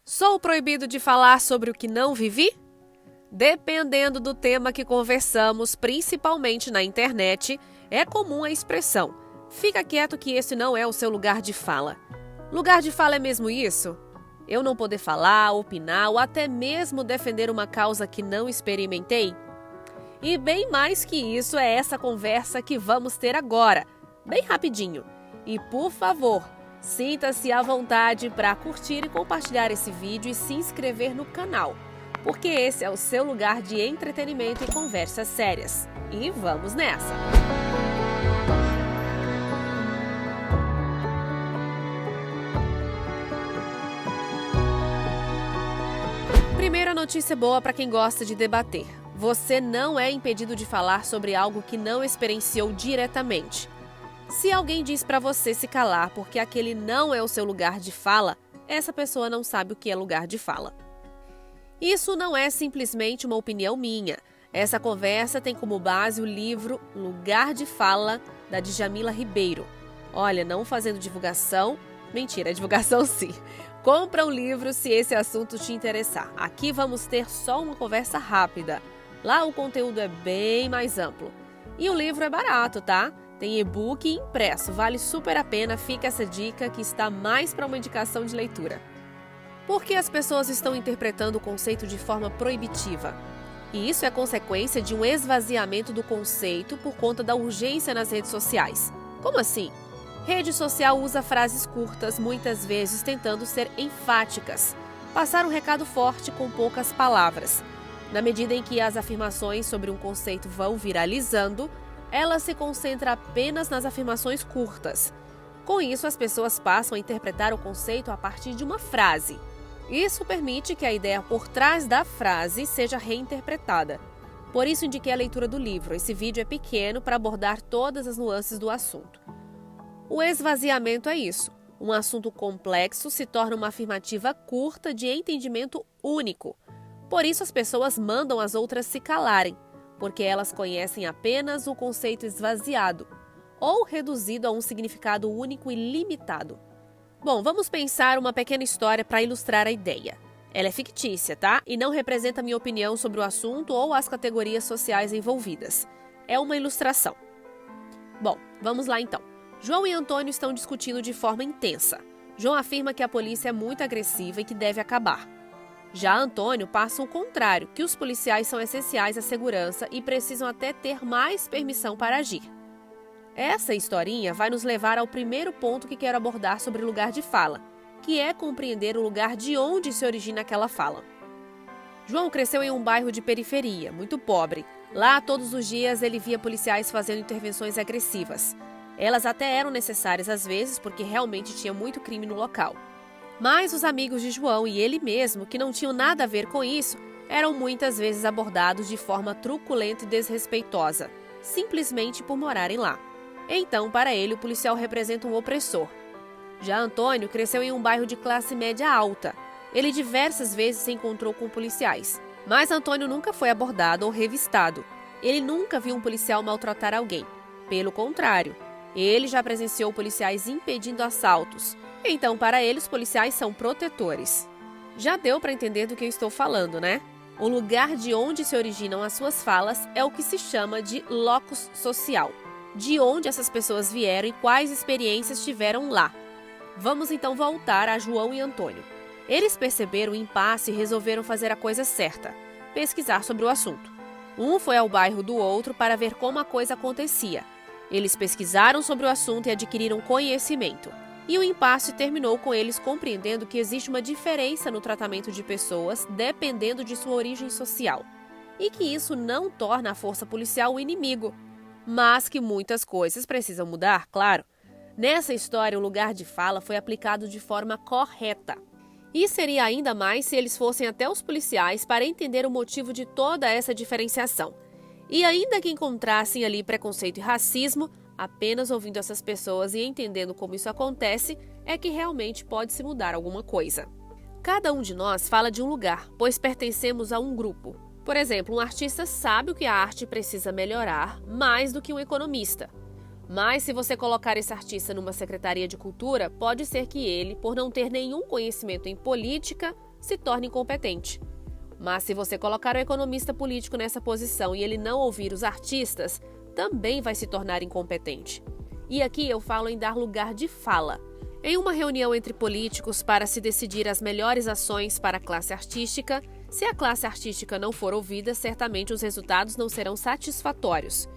Sou proibido de falar sobre o que não vivi? Dependendo do tema que conversamos, principalmente na internet, é comum a expressão: fica quieto que esse não é o seu lugar de fala. Lugar de fala é mesmo isso? Eu não poder falar, opinar ou até mesmo defender uma causa que não experimentei? E bem mais que isso é essa conversa que vamos ter agora, bem rapidinho. E por favor, sinta-se à vontade para curtir e compartilhar esse vídeo e se inscrever no canal, porque esse é o seu lugar de entretenimento e conversas sérias. E vamos nessa! Primeira notícia boa para quem gosta de debater. Você não é impedido de falar sobre algo que não experienciou diretamente. Se alguém diz para você se calar porque aquele não é o seu lugar de fala, essa pessoa não sabe o que é lugar de fala. Isso não é simplesmente uma opinião minha. Essa conversa tem como base o livro Lugar de Fala, da Djamila Ribeiro. Olha, não fazendo divulgação. Mentira, divulgação sim. Compra um livro se esse assunto te interessar. Aqui vamos ter só uma conversa rápida. Lá o conteúdo é bem mais amplo. E o livro é barato, tá? Tem e-book e impresso. Vale super a pena, fica essa dica que está mais para uma indicação de leitura. Por que as pessoas estão interpretando o conceito de forma proibitiva? E isso é consequência de um esvaziamento do conceito por conta da urgência nas redes sociais. Como assim? Rede social usa frases curtas, muitas vezes tentando ser enfáticas, passar um recado forte com poucas palavras. Na medida em que as afirmações sobre um conceito vão viralizando, ela se concentra apenas nas afirmações curtas. Com isso, as pessoas passam a interpretar o conceito a partir de uma frase. Isso permite que a ideia por trás da frase seja reinterpretada. Por isso, indiquei a leitura do livro. Esse vídeo é pequeno para abordar todas as nuances do assunto. O esvaziamento é isso. Um assunto complexo se torna uma afirmativa curta de entendimento único. Por isso, as pessoas mandam as outras se calarem, porque elas conhecem apenas o conceito esvaziado ou reduzido a um significado único e limitado. Bom, vamos pensar uma pequena história para ilustrar a ideia. Ela é fictícia, tá? E não representa minha opinião sobre o assunto ou as categorias sociais envolvidas. É uma ilustração. Bom, vamos lá então. João e Antônio estão discutindo de forma intensa. João afirma que a polícia é muito agressiva e que deve acabar. Já Antônio passa o contrário, que os policiais são essenciais à segurança e precisam até ter mais permissão para agir. Essa historinha vai nos levar ao primeiro ponto que quero abordar sobre lugar de fala, que é compreender o lugar de onde se origina aquela fala. João cresceu em um bairro de periferia, muito pobre. Lá, todos os dias, ele via policiais fazendo intervenções agressivas. Elas até eram necessárias às vezes, porque realmente tinha muito crime no local. Mas os amigos de João e ele mesmo, que não tinham nada a ver com isso, eram muitas vezes abordados de forma truculenta e desrespeitosa, simplesmente por morarem lá. Então, para ele, o policial representa um opressor. Já Antônio cresceu em um bairro de classe média alta. Ele diversas vezes se encontrou com policiais. Mas Antônio nunca foi abordado ou revistado. Ele nunca viu um policial maltratar alguém. Pelo contrário, ele já presenciou policiais impedindo assaltos. Então, para ele, os policiais são protetores. Já deu para entender do que eu estou falando, né? O lugar de onde se originam as suas falas é o que se chama de locus social. De onde essas pessoas vieram e quais experiências tiveram lá. Vamos então voltar a João e Antônio. Eles perceberam o impasse e resolveram fazer a coisa certa: pesquisar sobre o assunto. Um foi ao bairro do outro para ver como a coisa acontecia. Eles pesquisaram sobre o assunto e adquiriram conhecimento. E o impasse terminou com eles compreendendo que existe uma diferença no tratamento de pessoas dependendo de sua origem social. E que isso não torna a força policial o inimigo. Mas que muitas coisas precisam mudar, claro. Nessa história, o lugar de fala foi aplicado de forma correta. E seria ainda mais se eles fossem até os policiais para entender o motivo de toda essa diferenciação. E ainda que encontrassem ali preconceito e racismo, apenas ouvindo essas pessoas e entendendo como isso acontece, é que realmente pode se mudar alguma coisa. Cada um de nós fala de um lugar, pois pertencemos a um grupo. Por exemplo, um artista sabe o que a arte precisa melhorar mais do que um economista. Mas se você colocar esse artista numa secretaria de cultura, pode ser que ele, por não ter nenhum conhecimento em política, se torna incompetente. Mas se você colocar o economista político nessa posição e ele não ouvir os artistas, também vai se tornar incompetente. E aqui eu falo em dar lugar de fala. Em uma reunião entre políticos para se decidir as melhores ações para a classe artística, se a classe artística não for ouvida, certamente os resultados não serão satisfatórios.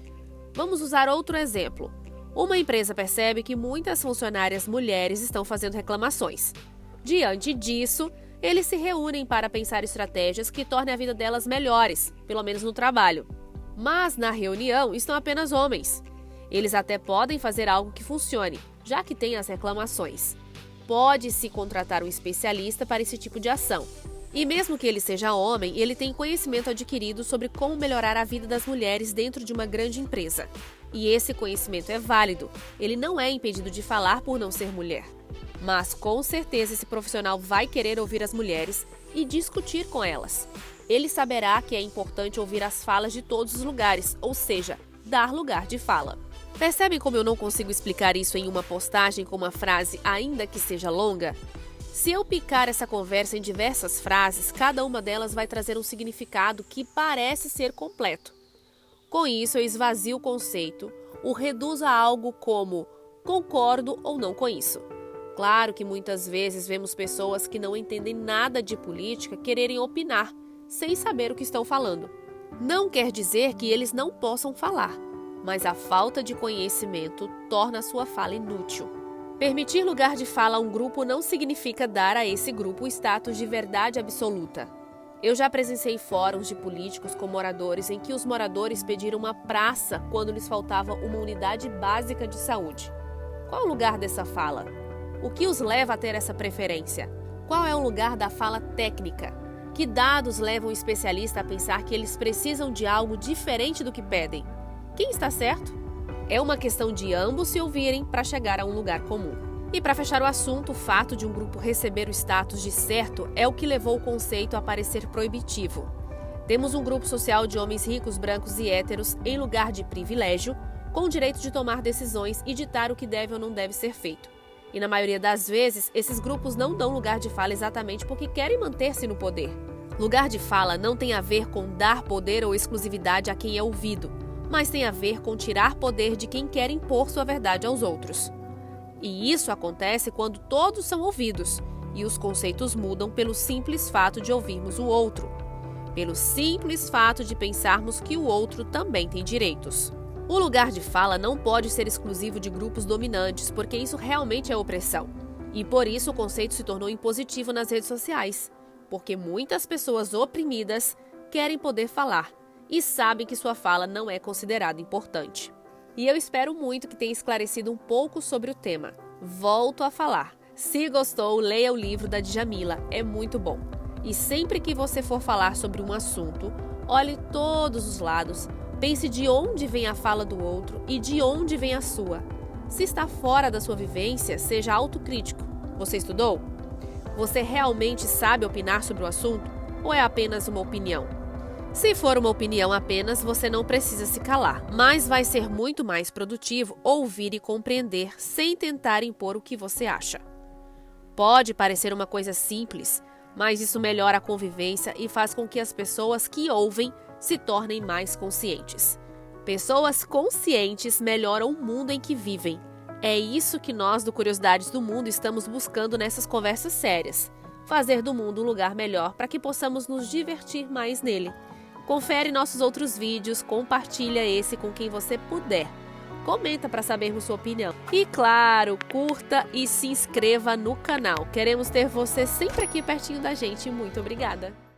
Vamos usar outro exemplo. Uma empresa percebe que muitas funcionárias mulheres estão fazendo reclamações. Diante disso, eles se reúnem para pensar estratégias que tornem a vida delas melhores, pelo menos no trabalho. Mas na reunião estão apenas homens. Eles até podem fazer algo que funcione, já que tem as reclamações. Pode-se contratar um especialista para esse tipo de ação. E mesmo que ele seja homem, ele tem conhecimento adquirido sobre como melhorar a vida das mulheres dentro de uma grande empresa. E esse conhecimento é válido. Ele não é impedido de falar por não ser mulher. Mas com certeza esse profissional vai querer ouvir as mulheres e discutir com elas. Ele saberá que é importante ouvir as falas de todos os lugares, ou seja, dar lugar de fala. Percebem como eu não consigo explicar isso em uma postagem com uma frase, ainda que seja longa? Se eu picar essa conversa em diversas frases, cada uma delas vai trazer um significado que parece ser completo. Com isso, eu esvazio o conceito, o reduzo a algo como concordo ou não com isso. Claro que muitas vezes vemos pessoas que não entendem nada de política quererem opinar, sem saber o que estão falando. Não quer dizer que eles não possam falar, mas a falta de conhecimento torna a sua fala inútil. Permitir lugar de fala a um grupo não significa dar a esse grupo o status de verdade absoluta. Eu já presenciei fóruns de políticos com moradores em que os moradores pediram uma praça quando lhes faltava uma unidade básica de saúde. Qual é o lugar dessa fala? O que os leva a ter essa preferência? Qual é o lugar da fala técnica? Que dados levam o especialista a pensar que eles precisam de algo diferente do que pedem? Quem está certo? É uma questão de ambos se ouvirem para chegar a um lugar comum. E para fechar o assunto, o fato de um grupo receber o status de certo é o que levou o conceito a parecer proibitivo. Temos um grupo social de homens ricos, brancos e héteros em lugar de privilégio, com o direito de tomar decisões e ditar o que deve ou não deve ser feito. E na maioria das vezes, esses grupos não dão lugar de fala exatamente porque querem manter-se no poder. Lugar de fala não tem a ver com dar poder ou exclusividade a quem é ouvido, mas tem a ver com tirar poder de quem quer impor sua verdade aos outros. E isso acontece quando todos são ouvidos, e os conceitos mudam pelo simples fato de ouvirmos o outro, pelo simples fato de pensarmos que o outro também tem direitos. O lugar de fala não pode ser exclusivo de grupos dominantes, porque isso realmente é opressão. E por isso o conceito se tornou impositivo nas redes sociais, porque muitas pessoas oprimidas querem poder falar e sabem que sua fala não é considerada importante. E eu espero muito que tenha esclarecido um pouco sobre o tema. Volto a falar. Se gostou, leia o livro da Djamila, é muito bom. E sempre que você for falar sobre um assunto, olhe todos os lados, pense de onde vem a fala do outro e de onde vem a sua. Se está fora da sua vivência, seja autocrítico. Você estudou? Você realmente sabe opinar sobre o assunto? Ou é apenas uma opinião? Se for uma opinião apenas, você não precisa se calar, mas vai ser muito mais produtivo ouvir e compreender sem tentar impor o que você acha. Pode parecer uma coisa simples, mas isso melhora a convivência e faz com que as pessoas que ouvem se tornem mais conscientes. Pessoas conscientes melhoram o mundo em que vivem. É isso que nós do Curiosidades do Mundo estamos buscando nessas conversas sérias. Fazer do mundo um lugar melhor para que possamos nos divertir mais nele. Confere nossos outros vídeos, compartilha esse com quem você puder. Comenta para sabermos sua opinião. E claro, curta e se inscreva no canal. Queremos ter você sempre aqui pertinho da gente. Muito obrigada!